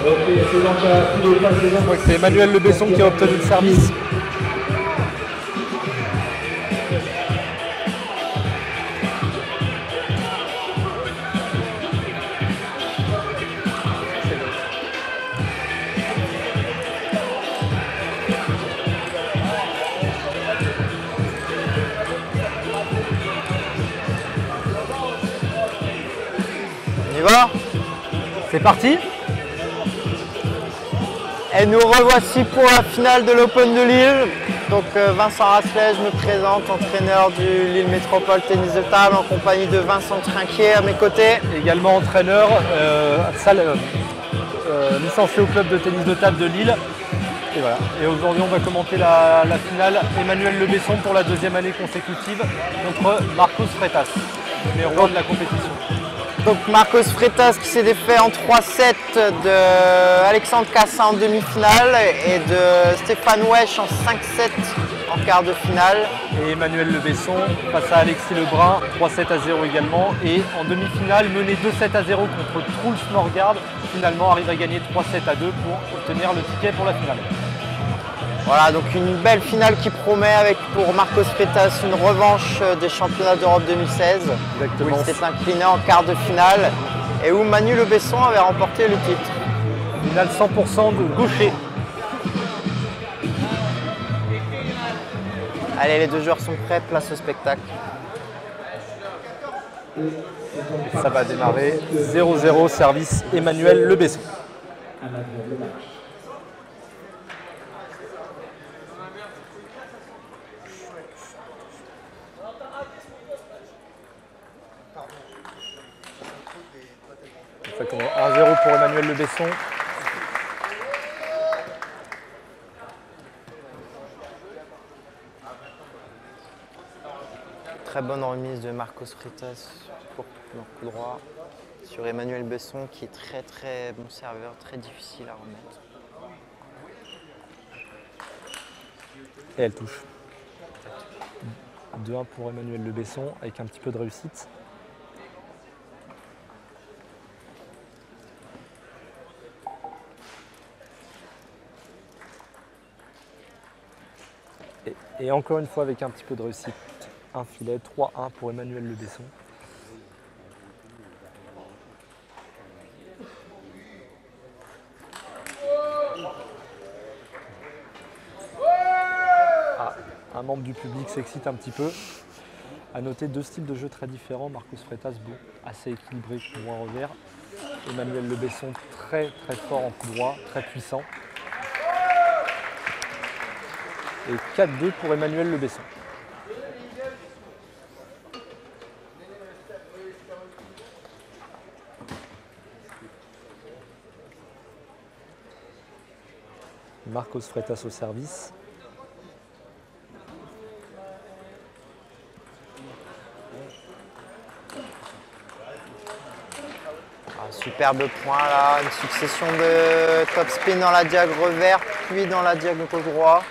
Je crois que c'est Emmanuel Le Besson qui a obtenu le service. On y va? C'est parti. Et nous revoici pour la finale de l'Open de Lille. Donc Vincent Rasselet, je me présente, entraîneur du Lille Métropole Tennis de Table en compagnie de Vincent Trinquier à mes côtés. Également entraîneur, licencié au club de tennis de table de Lille. Et voilà. Et aujourd'hui on va commenter la finale Emmanuel Le Besson pour la deuxième année consécutive contre Marcos Freitas, numéro 1 de la compétition. Donc Marcos Freitas qui s'est défait en 3-7 de Alexandre Cassin en demi-finale et de Stéphane Wesch en 5-7 en quart de finale. Et Emmanuel Le Besson face à Alexis Lebrun, 3-7-0 également. Et en demi-finale, mené 2-7-0 contre Truls Norgard, finalement arrive à gagner 3-7-2 pour obtenir le ticket pour la finale. Voilà, donc une belle finale qui promet avec pour Marcos Freitas une revanche des championnats d'Europe 2016. Exactement. Où il s'est incliné en quart de finale et où Manu Le Besson avait remporté le titre. Finale 100% de gaucher. Allez, les deux joueurs sont prêts, place au spectacle. Et ça va démarrer 0-0, service Emmanuel Le Besson. Ça commence 1-0 pour Emmanuel Le Besson. Très bonne remise de Marcos Freitas pour le coup droit sur Emmanuel Besson qui est très bon serveur, très difficile à remettre. Et elle touche. 2-1 pour Emmanuel Le Besson avec un petit peu de réussite. Et encore une fois avec un petit peu de réussite. Un filet, 3-1 pour Emmanuel Le Besson. Ah, un membre du public s'excite un petit peu. À noter deux styles de jeu très différents. Marcos Freitas, bon, assez équilibré, coup droit revers. Emmanuel Le Besson très fort en coup droit, très puissant. Et 4-2 pour Emmanuel Le Besson. Marcos Freitas au service. Superbe point là, une succession de top spin dans la diag revers, puis dans la diag gauche droit,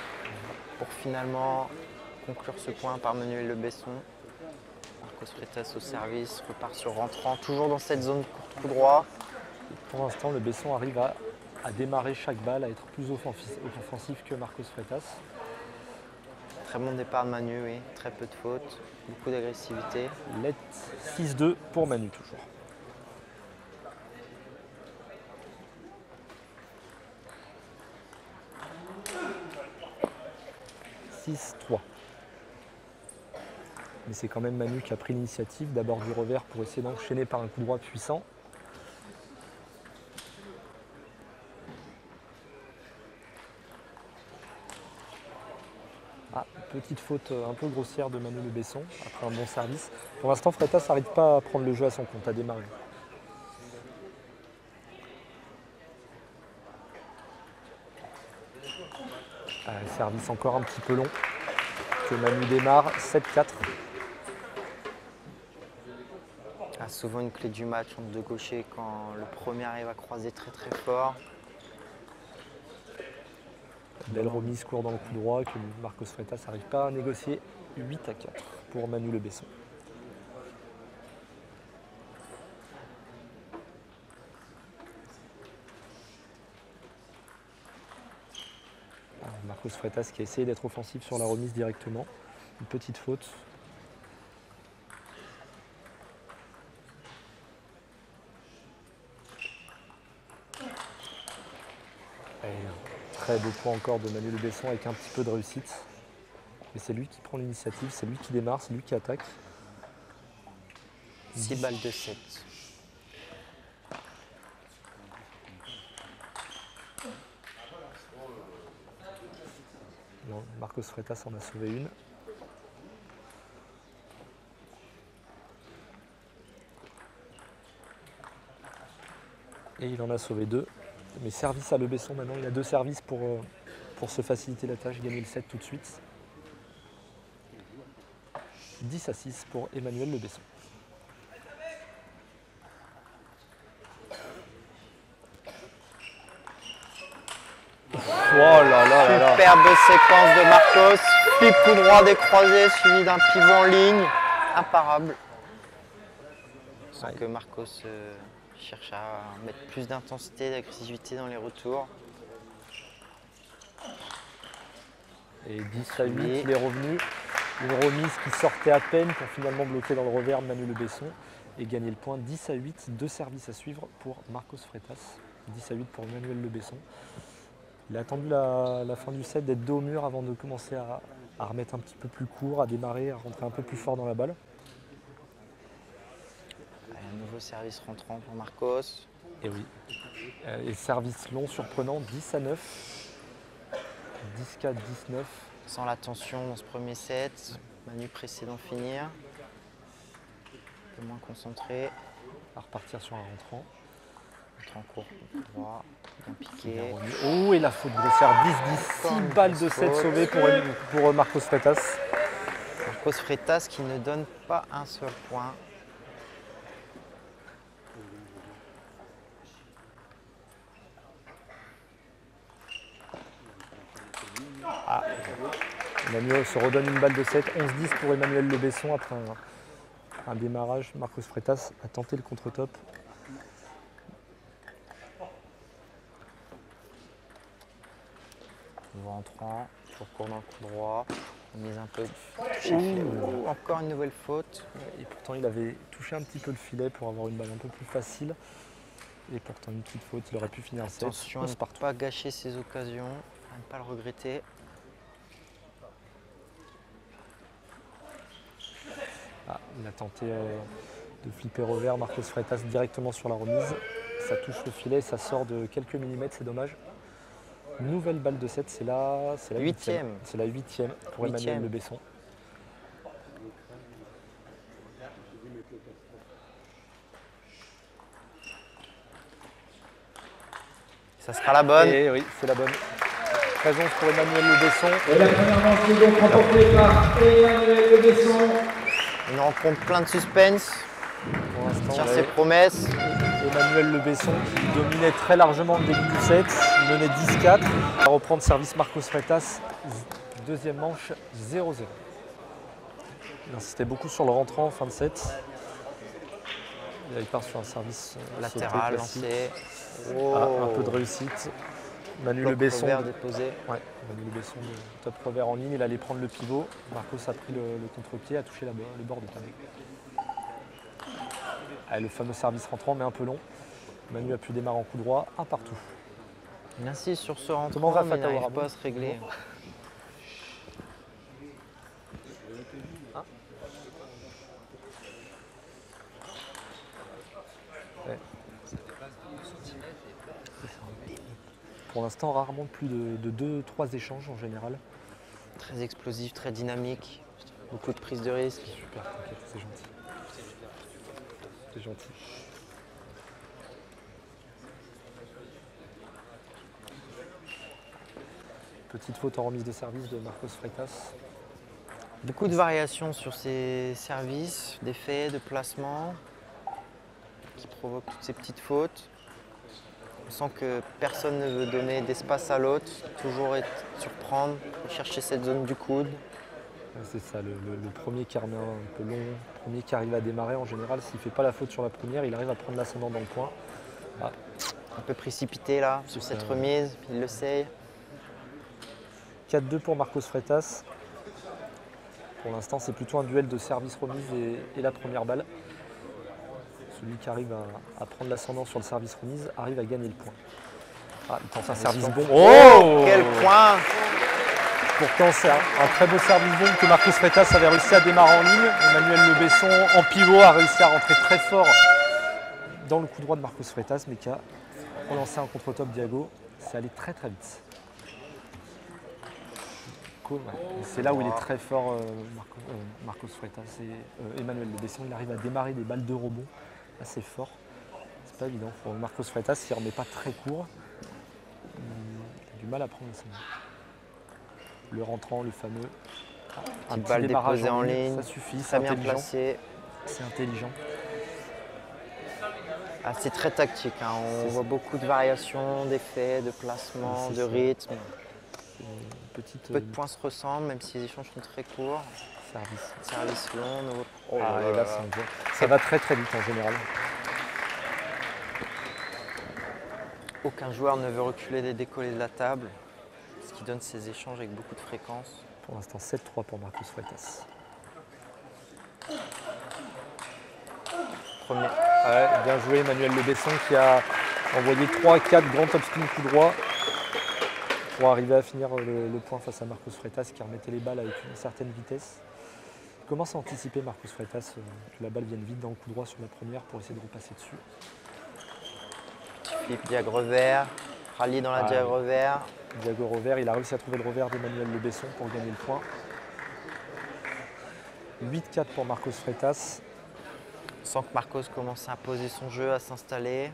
pour finalement conclure ce point par Emmanuel Le Besson. Marcos Freitas au service, repart sur rentrant, toujours dans cette zone coup droit. Pour l'instant, Le Besson arrive à démarrer chaque balle, à être plus offensif que Marcos Freitas. Très bon départ de Manu, oui, très peu de fautes, beaucoup d'agressivité. Let 6-2 pour Manu toujours. Mais c'est quand même Manu qui a pris l'initiative, d'abord du revers pour essayer d'enchaîner par un coup droit puissant. Ah, petite faute un peu grossière de Manu Le Besson, après un bon service. Pour l'instant, Freitas n'arrive pas à prendre le jeu à son compte, à démarrer. Service encore un petit peu long, que Manu démarre, 7-4. Souvent une clé du match entre deux gauchers quand le premier arrive à croiser très fort. Belle remise court dans le coup droit que Marcos Freitas n'arrive pas à négocier. 8-4 pour Manu Le Besson. Marcos Freitas qui a essayé d'être offensif sur la remise directement. Une petite faute. Et un très beau point encore de Manu Le Besson avec un petit peu de réussite. Et c'est lui qui prend l'initiative, c'est lui qui démarre, c'est lui qui attaque. 6 balles de 7. Non, Marcos Freitas en a sauvé une. Et il en a sauvé 2. Mais service à Le Besson maintenant, il a 2 services pour se faciliter la tâche, gagner le set tout de suite. 10-6 pour Emmanuel Le Besson. Oh là là là là. Superbe séquence de Marcos. Flip coup droit décroisé suivi d'un pivot en ligne. Imparable. On sent que Marcos cherche à mettre plus d'intensité, d'agressivité dans les retours. Et 10-8, il est revenu. Une remise qui sortait à peine pour finalement bloquer dans le revers Manu Le Besson et gagner le point. 10-8, 2 services à suivre pour Marcos Freitas. 10-8 pour Emmanuel Le Besson. Il a attendu la fin du set d'être dos au mur avant de commencer à remettre un petit peu plus court, à démarrer, à rentrer un peu plus fort dans la balle. Un nouveau service rentrant pour Marcos. Et oui. Et service long surprenant, 10-9. 10-4, 19. Sans la tension dans ce premier set. Manu pressé d'en finir. Un peu moins concentré. À repartir sur un rentrant. Rentrant court, droit, bien piqué. Oh, et la faute grossière, 10-10. 6 balles de 7 sauvées pour Marcos Freitas. Marcos Freitas qui ne donne pas un seul point. Emmanuel se redonne une balle de 7, 11-10 pour Emmanuel Le Besson après un démarrage. Marcos Freitas a tenté le contre-top. Rentrant, toujours court dans le coup droit. Mise un peu touché le filet. Oh, encore une nouvelle faute. Et pourtant il avait touché un petit peu le filet pour avoir une balle un peu plus facile. Et pourtant une petite faute, il aurait pu finir le set. Attention à ne pas gâcher ses occasions, à ne pas le regretter. Ah, il a tenté de flipper revers Marcos Freitas directement sur la remise. Ça touche le filet, ça sort de quelques millimètres, c'est dommage. Nouvelle balle de 7, c'est la 8e. C'est la 8e pour Emmanuel Le Besson. Ça sera la bonne. Et oui, c'est la bonne. 13-11 pour Emmanuel Le Besson. Et la première manche est donc remportée par Emmanuel Le Besson. Une rencontre plein de suspense. Pour l'instant, Tient ses promesses. Emmanuel Le Besson qui dominait très largement le début du set, il menait 10-4. À reprendre service Marcos Freitas, deuxième manche 0-0. Il insistait beaucoup sur le rentrant en fin de set. Il part sur un service latéral, lancé. Oh. Un peu de réussite. Manu Le Besson. Déposé. Ouais, Manu Le Besson, top revers en ligne, il allait prendre le pivot. Marcos a pris le contre-pied, a touché le bord de table. Ah, le fameux service rentrant, mais un peu long. Manu a pu démarrer en coup droit, un partout. Il insiste sur ce rentrant, mais il n'arrive pas à se régler. Ah. Ouais. Pour l'instant, rarement plus de 2-3 échanges en général. Très explosif, très dynamique. Beaucoup de prise de risque. Super, t'inquiète, c'est gentil. C'est gentil. Petite faute en remise de service de Marcos Freitas. Beaucoup de variations sur ces services, d'effets, de placements qui provoquent toutes ces petites fautes. On sent que personne ne veut donner d'espace à l'autre, toujours surprendre, chercher cette zone du coude. C'est ça, le premier qui remet un peu long, le premier qui arrive à démarrer en général, s'il ne fait pas la faute sur la première, il arrive à prendre l'ascendant dans le point. Ah. Un peu précipité là, sur cette remise, il le sait. 4-2 pour Marcos Freitas. Pour l'instant, c'est plutôt un duel de service remise et la première balle. Celui qui arrive à prendre l'ascendant sur le service remise arrive à gagner le point. Ah, il tente un service bon. Oh, quel point! Pourtant, c'est un très beau service bon que Marcos Freitas avait réussi à démarrer en ligne. Emmanuel Le Besson, en pivot, a réussi à rentrer très fort dans le coup droit de Marcos Freitas, mais qui a relancé un contre-top Diago. C'est allé très très vite. Cool, ouais. C'est là où il est très fort, Marcos Freitas et Emmanuel Le Besson. Il arrive à démarrer des balles de rebond assez fort. C'est pas évident. Pour Marcos Freitas, il ne remet pas très court. Il a du mal à prendre ça. Le rentrant, le fameux. Un petit balle déposée en ligne, ça suffit, très bien placé. C'est intelligent. Ah, c'est très tactique, hein. On voit beaucoup de variations, d'effets, de placement, de rythme. Peu de points se ressemblent, même si les échanges sont très courts. Service long. Oh et là, ça va très très vite en général. Aucun joueur ne veut reculer des décollés de la table, ce qui donne ces échanges avec beaucoup de fréquence. Pour l'instant, 7-3 pour Marcos Freitas. Premier. Ouais, bien joué Emmanuel Le Besson qui a envoyé 3-4 grands top spin coup droit pour arriver à finir le point face à Marcos Freitas qui remettait les balles avec une certaine vitesse. Il commence à anticiper Marcos Freitas que la balle vienne vite dans le coup droit sur la première pour essayer de repasser dessus. Flip diag revers, rallye dans la diag revers. Diago revers, il a réussi à trouver le revers d'Emmanuel Le Besson pour gagner le point. 8-4 pour Marcos Freitas. On sent que Marcos commence à poser son jeu, à s'installer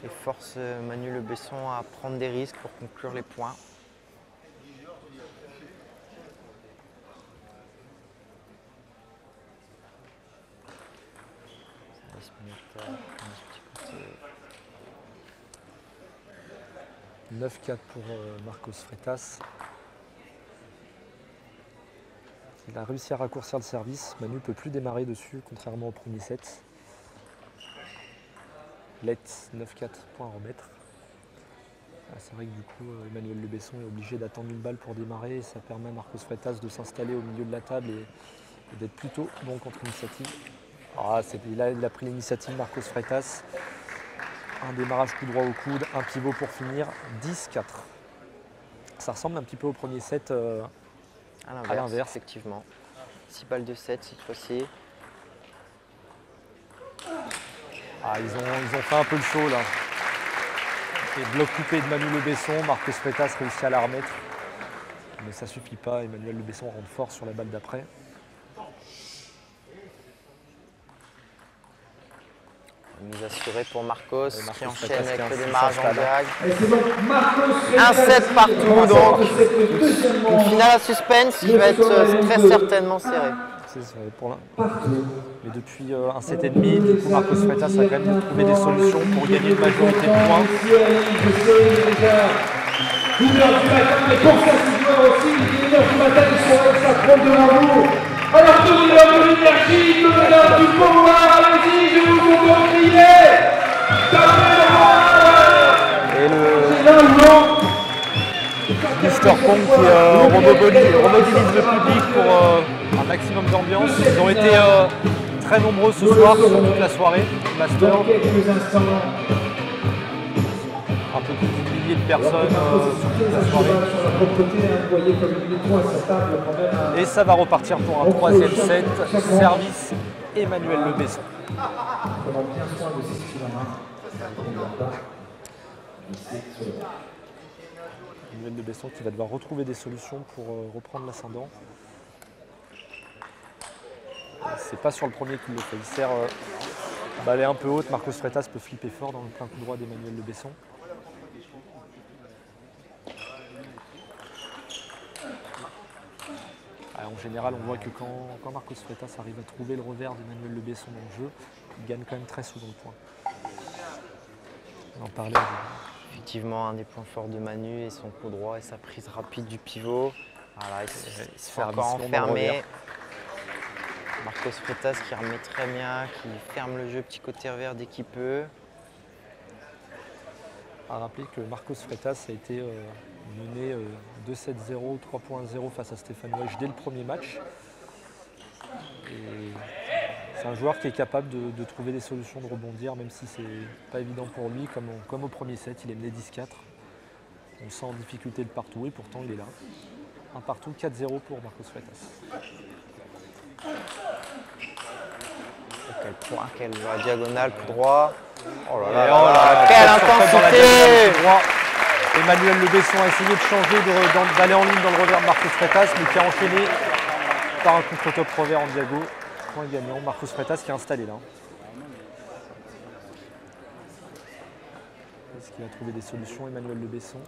et force Manu Le Besson à prendre des risques pour conclure les points. Ça 9-4 pour Marcos Freitas. Il a réussi à raccourcir le service. Manu ne peut plus démarrer dessus, contrairement au premier set. Let 9-4 points à remettre. C'est vrai que du coup, Emmanuel Le Besson est obligé d'attendre une balle pour démarrer. Et ça permet à Marcos Freitas de s'installer au milieu de la table et d'être plutôt bon contre-initiative. Il a pris l'initiative, Marcos Freitas. Un démarrage coup droit au coude, un pivot pour finir, 10-4. Ça ressemble un petit peu au premier set à l'inverse. Effectivement. 6 balles de 7 cette fois-ci. Ils ont fait un peu le show là. Et bloc coupé de Manu Le Besson, Marcos Freitas réussit à la remettre. Mais ça ne suffit pas, Emmanuel Le Besson rentre fort sur la balle d'après. Mise assurée pour Marcos qui enchaîne avec le démarrage en diag. 1-7 partout, donc une finale à suspense qui va être très certainement serrée. Mais depuis un set et demi, du coup, Marcos Freitas a quand même trouvé des solutions pour gagner une majorité de points. Alors tout le monde de l'énergie, tout le monde du pouvoir, allez-y, je vous entends crier. Et le Mr. Pong qui remobilise le public pour un maximum d'ambiance. Ils ont été très nombreux ce soir sur toute la soirée. Master. Un peu plus d'une millier de personnes sur toute la soirée. Et ça va repartir pour un troisième set. Service Emmanuel Le Besson. Emmanuel Le Besson qui va devoir retrouver des solutions pour reprendre l'ascendant. C'est pas sur le premier qu'il le fait. Il sert balle un peu haute. Marcos Freitas peut flipper fort dans le plein coup droit d'Emmanuel Le Besson. En général, on voit que quand Marcos Freitas arrive à trouver le revers d'Emmanuel Le Besson dans le jeu, il gagne quand même très souvent le point. On en parlait. Effectivement, un des points forts de Manu et son coup droit et sa prise rapide du pivot. Voilà, il se fait encore enfermer. Marcos Freitas qui remet très bien, qui ferme le jeu petit côté revers dès qu'il peut. À rappeler que Marcos Freitas a été mené 2-7-0, 3.0 face à Stéphane Weich dès le premier match. Et c'est un joueur qui est capable de trouver des solutions, de rebondir, même si c'est pas évident pour lui, comme au premier set, il est mené 10-4. On sent en difficulté de partout et pourtant il est là. Un partout, 4-0 pour Marcos Freitas. Quel point, quelle diagonale, coup droit. Oh là là, Oh là là, quelle dans la intensité! diagonale, coup droit. Emmanuel Le Besson a essayé de changer, d'aller en ligne dans le revers de Marcos Freitas, mais qui a enchaîné par un contre-top revers en diago. Point gagnant, Marcos Freitas qui est installé là. Est-ce qu'il va trouver des solutions, Emmanuel Le Besson?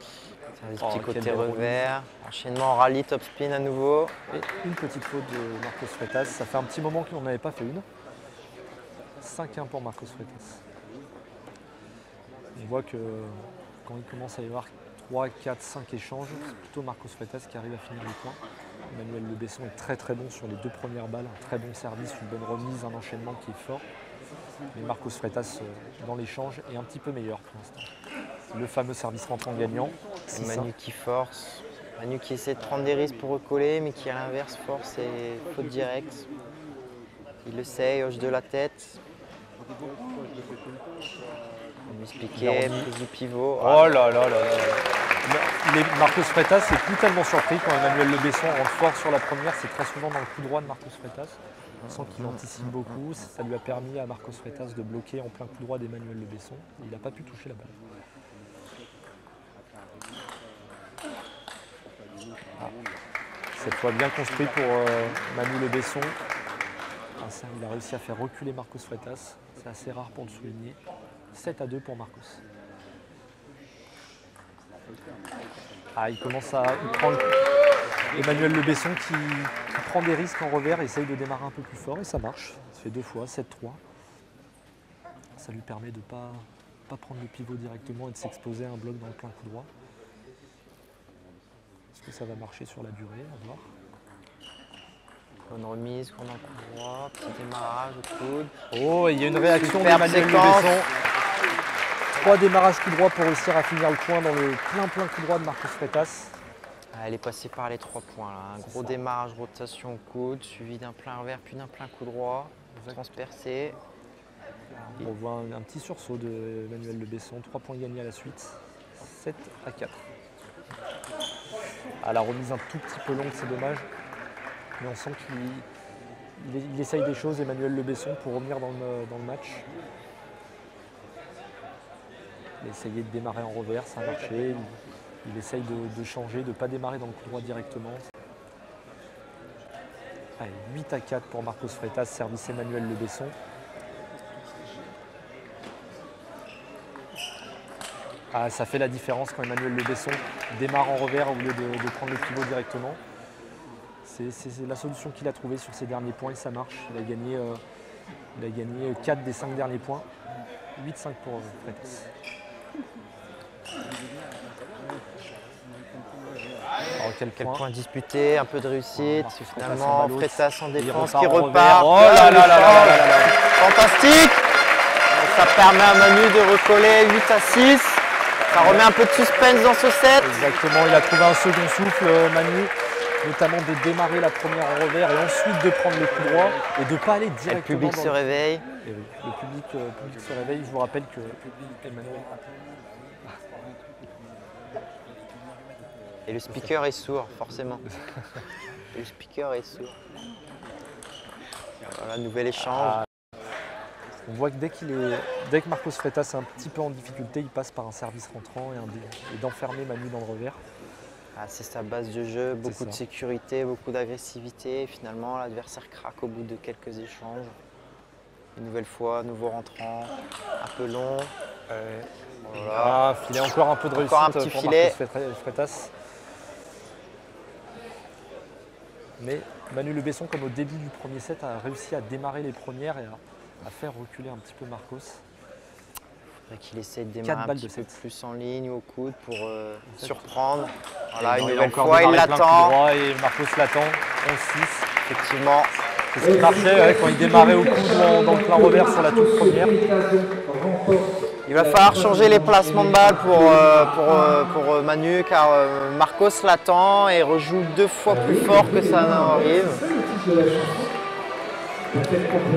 Service Oh, petit quelle côté belle revers, enchaînement en rallye, top spin à nouveau. Et une petite faute de Marcos Freitas. Ça fait un petit moment qu'on n'avait pas fait une. 5-1 pour Marcos Freitas. On voit que quand il commence à y avoir 3, 4, 5 échanges, c'est plutôt Marcos Freitas qui arrive à finir les points. Emmanuel Le Besson est très très bon sur les deux premières balles. Un très bon service, une bonne remise, un enchaînement qui est fort. Mais Marcos Freitas, dans l'échange, est un petit peu meilleur pour l'instant. Le fameux service rentrant gagnant. Et Manu qui force. Manu qui essaie de prendre des risques pour recoller, mais qui à l'inverse force et faute directe. Il le sait, hoche de la tête. On lui expliquait, prise du pivot. Oh là là là là. Marcos Freitas n'est plus tellement surpris quand Emmanuel Le Besson rentre fort sur la première. C'est très souvent dans le coup droit de Marcos Freitas. On sent qu'il anticipe beaucoup. Ça lui a permis à Marcos Freitas de bloquer en plein coup droit d'Emmanuel Le Besson. Il n'a pas pu toucher la balle. Ah. Cette fois bien construit pour Manu Le Besson. Ah, ça, il a réussi à faire reculer Marcos Freitas. C'est assez rare pour le souligner. 7-2 pour Marcos. Ah, il commence à prendre Emmanuel Le Besson qui prend des risques en revers, essaye de démarrer un peu plus fort et ça marche. Ça fait 2 fois, 7-3. Ça lui permet de ne pas prendre le pivot directement et de s'exposer à un bloc dans le plein coup droit. Est-ce que ça va marcher sur la durée? À voir. Bonne remise, qu'on a le coup droit, petit démarrage au coude. Oh, il y a une réaction Superbe d'Emmanuel Le séquence. Besson. 3 démarrages coup droit pour réussir à finir le point dans le plein coup droit de Marcos Freitas. Ah, elle est passée par les 3 points là. Un gros démarrage, rotation au coude, suivi d'un plein revers, puis d'un plein coup droit, transpercé. On voit un petit sursaut d'Emmanuel Le Besson, 3 points gagnés à la suite, 7-4. Ah, la remise un tout petit peu longue, c'est dommage, mais on sent qu'il essaye des choses, Emmanuel Le Besson, pour revenir dans le match. Il a essayé de démarrer en revers, ça a marché. Il essaye de changer, de ne pas démarrer dans le coup droit directement. Allez, 8-4 pour Marcos Freitas, service Emmanuel Le Besson. Ah, ça fait la différence quand Emmanuel Le Besson démarre en revers au lieu de prendre le pivot directement. C'est la solution qu'il a trouvée sur ses derniers points et ça marche. Il a gagné 4 des 5 derniers points. 8-5 pour Freitas. Alors, quel point disputé, un peu de réussite. Marcos Finalement, Freitas Freitas en défense repart qui en repart. revers. Oh là là là là là là. Fantastique. Ça permet à Manu de recoller 8-6. Ça remet un peu de suspense dans ce set. Exactement, il a trouvé un second souffle, Manu, notamment de démarrer la première en revers et ensuite de prendre le coup droit et de ne pas aller directement. Et le public se réveille. Et oui, le public se réveille. Je vous rappelle que Emmanuel... Et le speaker est sourd, forcément. Et le speaker est sourd. Voilà, nouvel échange. On voit que dès que Marcos Freitas est un petit peu en difficulté, il passe par un service rentrant et d'enfermer Manu dans le revers. Ah, c'est sa base de jeu, beaucoup de sécurité, beaucoup d'agressivité. Finalement, l'adversaire craque au bout de quelques échanges. Une nouvelle fois, nouveau rentrant, un peu long. Voilà. Ah, filet, encore un peu de réussite un petit pour filet. Marcos Freitas. Mais Manu Le Besson, comme au début du premier set, a réussi à démarrer les premières et à faire reculer un petit peu Marcos. Il faudrait qu'il essaie de démarrer un petit peu plus en ligne ou au coude pour surprendre. Voilà, une nouvelle fois, il l'attend. Et Marcos l'attend, 11-6. Effectivement. C'est ce qui marchait quand il démarrait au coude dans le plein revers sur la toute première. Il va falloir changer les placements de balles pour Manu car Marcos l'attend et rejoue 2 fois plus fort que ça n'arrive.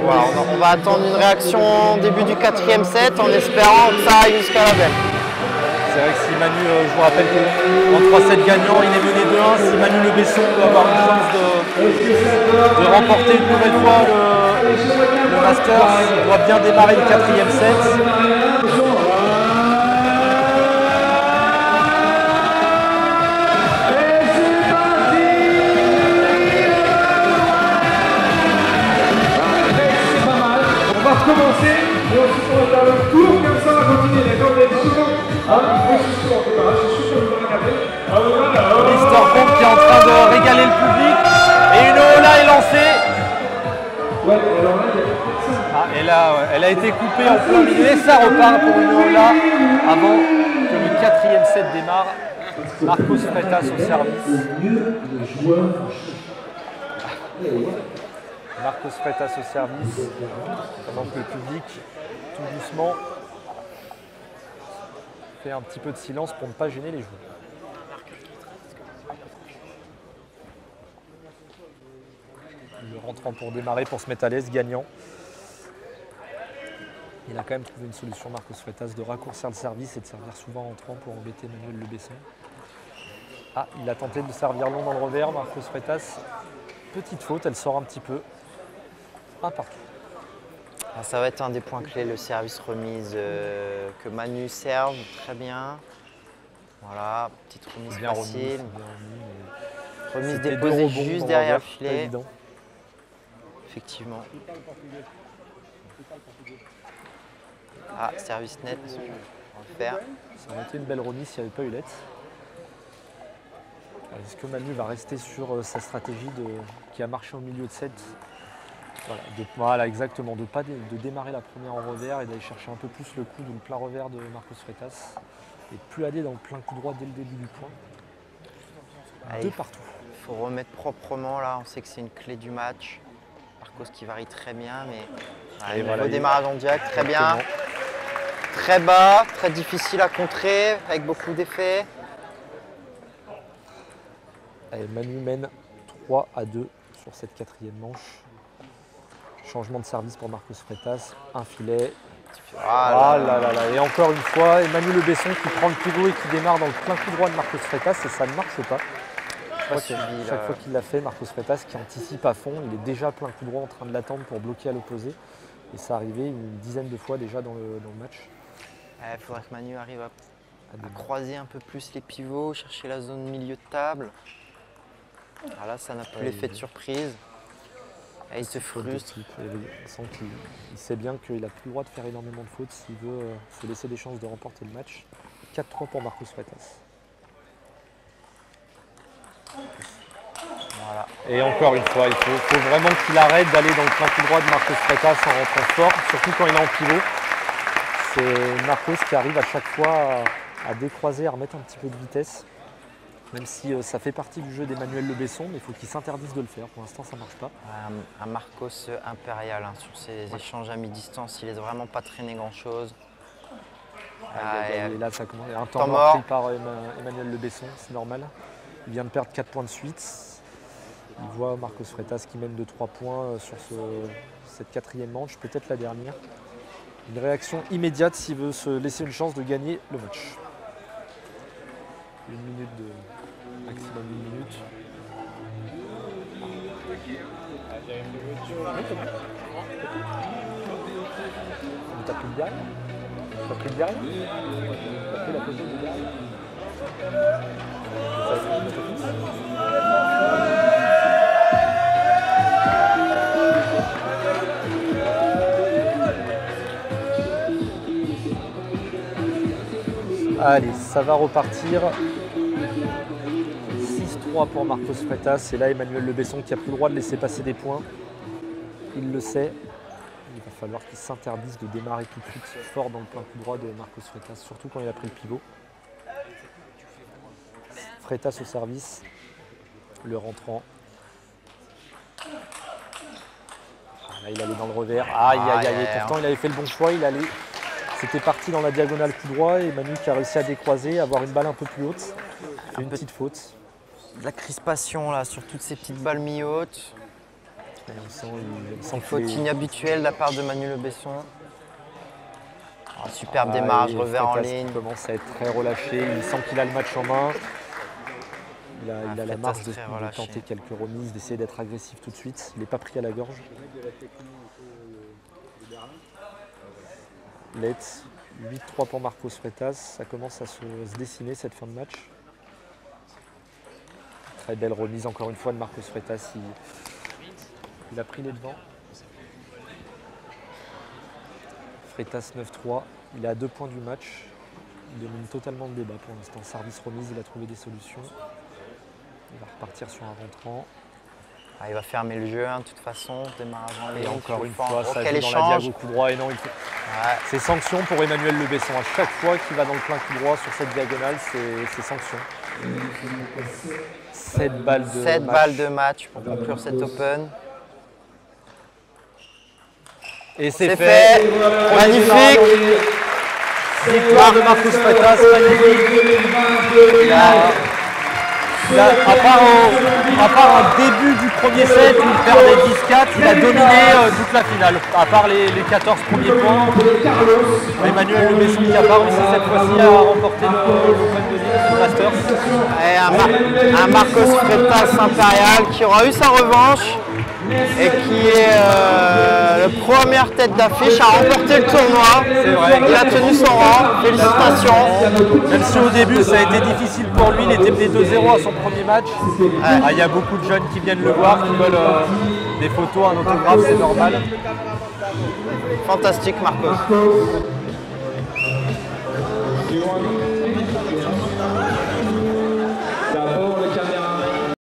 Voilà, on va attendre une réaction au début du 4e set en espérant que ça aille jusqu'à la belle. C'est vrai que si Manu, je vous rappelle qu'en 3-7 gagnant, il est mené 2-1. Si Manu Le Besson peut avoir une chance de remporter une nouvelle fois le Masters, il doit bien démarrer le 4e set. On va recommencer et ensuite on va faire le tour comme ça on va continuer, d'accord? Vous avez des secondes. Il faut se suivre en préparation, je suis sûr que vous allez regarder. Mister Pomp qui est en train de régaler le public. Et une Ola est lancée. Ouais, alors là, il y a personne. Ah, et là, ouais, elle a été coupée en plein milieu. Et ça repart pour une Ola avant que le 4e set démarre. Marcos Freitas au service. Marcos Freitas au service. Pendant que le public, tout doucement, fait un petit peu de silence pour ne pas gêner les joueurs. Le rentrant pour démarrer, pour se mettre à l'aise, gagnant. Il a quand même trouvé une solution, Marcos Freitas, de raccourcir le service et de servir souvent en rentrant pour embêter Manuel Le Besson. Ah, il a tenté de servir long dans le revers, Marcos Freitas. Petite faute, elle sort un petit peu. Un partout. Ça va être un des points clés, le service remise que Manu serve très bien. Voilà, petite remise Bien remis, facile. bien remis, mais Remise c'était déposée deux rebonds juste dans le derrière le revers, pas filet. évident. Effectivement. Ah, service net, on va le faire. Ça aurait été une belle remise s'il n'y avait pas eu l'aide. Est-ce que Manu va rester sur sa stratégie qui a marché au milieu de set? Voilà, exactement, de démarrer la première en revers et d'aller chercher un peu plus le coude ou le plat revers de Marcos Freitas. Et de plus aller dans le plein coup droit dès le début du point. Allez, De partout. Il faut remettre proprement là, on sait que c'est une clé du match. Marcos qui varie très bien, mais Et voilà, redémarrage en direct, très bien. Exactement. Très bas, très difficile à contrer, avec beaucoup d'effets. Allez, Manu mène 3-2 sur cette 4e manche. Changement de service pour Marcos Freitas, un filet. Ah là là là. Et encore une fois, Emmanuel Le Besson qui prend le pivot et qui démarre dans le plein coup droit de Marcos Freitas et ça ne marche pas. Chaque fois qu'il l'a fait, Marcos Freitas qui anticipe à fond, il est déjà plein coup droit en train de l'attendre pour bloquer à l'opposé. Et ça arrivait une dizaine de fois déjà dans le match. Il faudrait que Manu arrive à croiser un peu plus les pivots, chercher la zone milieu de table. Ah là, ça n'a plus l'effet de surprise. Et il se frustre. Il sent qu'il sait bien qu'il n'a plus le droit de faire énormément de fautes s'il veut se laisser des chances de remporter le match. 4-3 pour Marcos Freitas. Voilà. Et encore une fois, il faut vraiment qu'il arrête d'aller dans le plein coup droit de Marcos Freitas en rentrant fort, surtout quand il est en pivot. C'est Marcos qui arrive à chaque fois à décroiser, à remettre un petit peu de vitesse. Même si ça fait partie du jeu d'Emmanuel Le Besson, mais il faut qu'il s'interdise de le faire. Pour l'instant, ça ne marche pas. Un Marcos impérial sur ses échanges à mi-distance, il laisse vraiment pas traîner grand-chose. Et là, ça commence. Un temps Temps mort mort. pris par Emmanuel Le Besson, c'est normal. Il vient de perdre 4 points de suite. Il voit Marcos Freitas qui mène de 3 points sur cette 4e manche, peut-être la dernière. Une réaction immédiate s'il veut se laisser une chance de gagner le match. Une minute maximum une minute. T'as pris le derrière? T'as pris le derrière? T'as pris la position du derrière? Allez, ça va repartir. 6-3 pour Marcos Freitas. Et là, Emmanuel Le Besson qui n'a plus le droit de laisser passer des points. Il le sait. Il va falloir qu'il s'interdise de démarrer tout de suite fort dans le plein coup droit de Marcos Freitas, surtout quand il a pris le pivot. Freitas au service. Le rentrant. Là, il allait dans le revers. Aïe, aïe, aïe. Pourtant, il avait fait le bon choix. Il allait C'était parti dans la diagonale coup droit et Manu qui a réussi à décroiser, avoir une balle un peu plus haute. Fait une petite faute. De la crispation là sur toutes ces petites balles mi-hautes. Et on sent Faute que inhabituelle de la part de Manu Le Besson. Superbe Ah, démarrage, et revers en Freitas ligne. commence à être très relâché, il sent qu'il a le match en main. Il a la Freitas marge de très de relâché. tenter quelques remises, d'essayer d'être agressif tout de suite. Il n'est pas pris à la gorge. Let's, 8-3 pour Marcos Freitas. Ça commence à se dessiner cette fin de match. Très belle remise encore une fois de Marcos Freitas. Il a pris les devants. Freitas 9-3. Il est à 2 points du match. Il domine totalement le débat pour l'instant. Service remise, il a trouvé des solutions. Il va repartir sur un rentrant. Il va fermer le jeu de toute façon, démarrage en ligne. Et encore une fois, Oh, ça quel joue dans la échange. diago coup droit. Et non, Ouais. c'est sanction pour Emmanuel Le Besson. À chaque fois qu'il va dans le plein coup droit sur cette diagonale, c'est sanction. 7 balles de 7 match. balles de match pour conclure cet Open. Et c'est C'est fait. fait. Magnifique. Victoire de Marcos Freitas, magnifique. À part un début du premier set où il perdait 10-4, il a dominé toute la finale. À part les 14 premiers points, Emmanuel Le Besson qui a pas réussi cette fois-ci à remporter l'Open de Lille, le Masters. Et un Marcos Freitas impérial qui aura eu sa revanche et qui est la première tête d'affiche à remporter le tournoi. C'est vrai. Il a tenu son rang. Félicitations. Même si au début ça a été difficile pour lui, il était mené 2-0 à son premier match. Il y a beaucoup de jeunes qui viennent le voir, qui veulent des photos, un autographe, c'est normal. Fantastique Marcos.